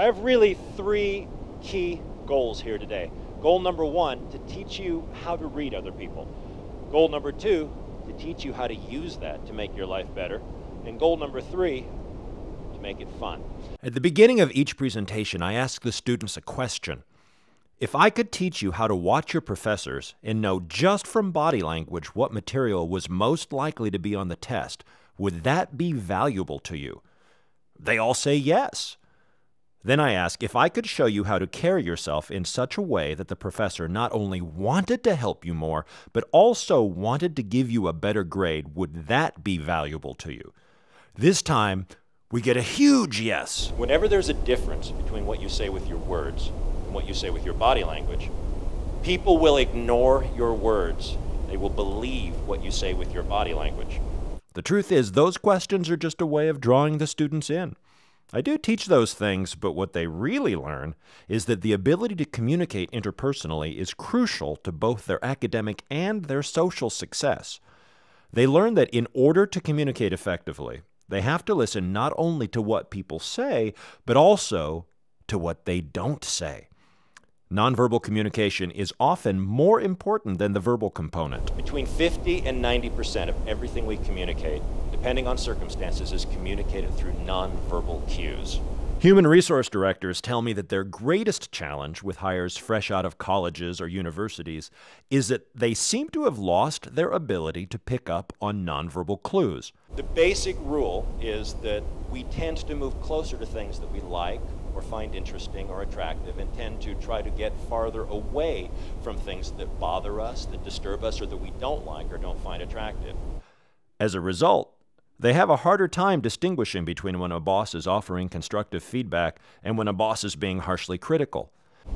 I have really three key goals here today. Goal number one, to teach you how to read other people. Goal number two, to teach you how to use that to make your life better. And goal number three, to make it fun. At the beginning of each presentation, I ask the students a question. If I could teach you how to watch your professors and know just from body language what material was most likely to be on the test, would that be valuable to you? They all say yes. Then I ask, if I could show you how to carry yourself in such a way that the professor not only wanted to help you more, but also wanted to give you a better grade, would that be valuable to you? This time, we get a huge yes. Whenever there's a difference between what you say with your words and what you say with your body language, people will ignore your words. They will believe what you say with your body language. The truth is, those questions are just a way of drawing the students in. I do teach those things, but what they really learn is that the ability to communicate interpersonally is crucial to both their academic and their social success. They learn that in order to communicate effectively, they have to listen not only to what people say, but also to what they don't say. Nonverbal communication is often more important than the verbal component. Between 50 and 90% of everything we communicate, depending on circumstances, is communicated through nonverbal cues. Human resource directors tell me that their greatest challenge with hires fresh out of colleges or universities is that they seem to have lost their ability to pick up on nonverbal clues. The basic rule is that we tend to move closer to things that we like or find interesting or attractive, and tend to try to get farther away from things that bother us, that disturb us, or that we don't like or don't find attractive. As a result, they have a harder time distinguishing between when a boss is offering constructive feedback and when a boss is being harshly critical.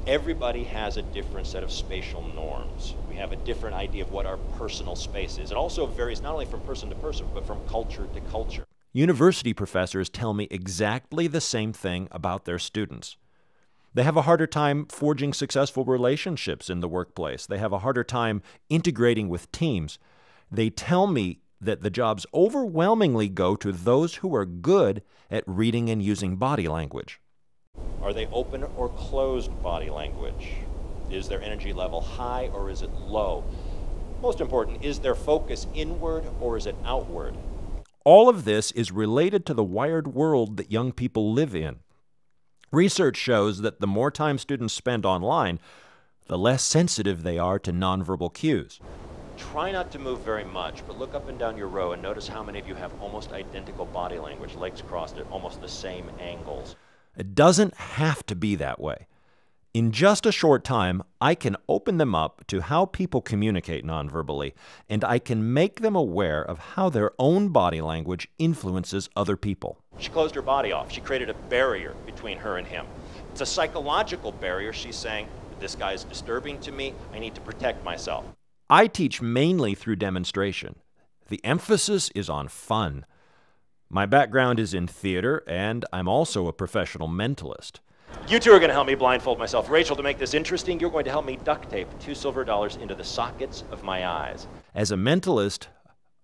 Everybody has a different set of spatial norms. We have a different idea of what our personal space is. It also varies not only from person to person, but from culture to culture. University professors tell me exactly the same thing about their students. They have a harder time forging successful relationships in the workplace. They have a harder time integrating with teams. They tell me that the jobs overwhelmingly go to those who are good at reading and using body language. Are they open or closed body language? Is their energy level high or is it low? Most important, is their focus inward or is it outward? All of this is related to the wired world that young people live in. Research shows that the more time students spend online, the less sensitive they are to nonverbal cues. Try not to move very much, but look up and down your row and notice how many of you have almost identical body language, legs crossed at almost the same angles. It doesn't have to be that way. In just a short time, I can open them up to how people communicate nonverbally, and I can make them aware of how their own body language influences other people. She closed her body off. She created a barrier between her and him. It's a psychological barrier. She's saying, this guy is disturbing to me. I need to protect myself. I teach mainly through demonstration. The emphasis is on fun. My background is in theater, and I'm also a professional mentalist. You two are going to help me blindfold myself. Rachel, to make this interesting, you're going to help me duct tape $2 silver into the sockets of my eyes. As a mentalist,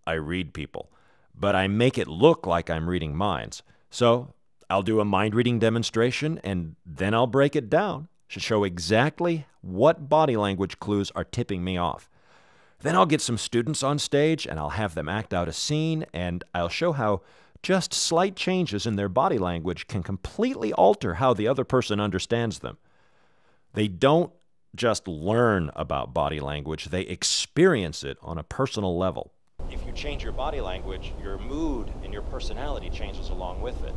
I read people, but I make it look like I'm reading minds. So I'll do a mind-reading demonstration, and then I'll break it down to show exactly what body language clues are tipping me off. Then I'll get some students on stage, and I'll have them act out a scene, and I'll show how just slight changes in their body language can completely alter how the other person understands them. They don't just learn about body language, they experience it on a personal level. If you change your body language, your mood and your personality changes along with it.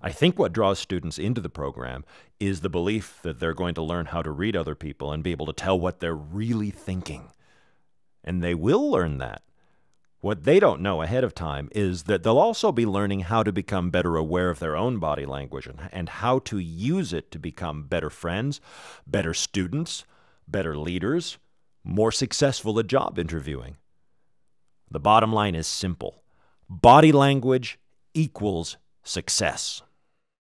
I think what draws students into the program is the belief that they're going to learn how to read other people and be able to tell what they're really thinking. And they will learn that. What they don't know ahead of time is that they'll also be learning how to become better aware of their own body language and how to use it to become better friends, better students, better leaders, more successful at job interviewing. The bottom line is simple. Body language equals success.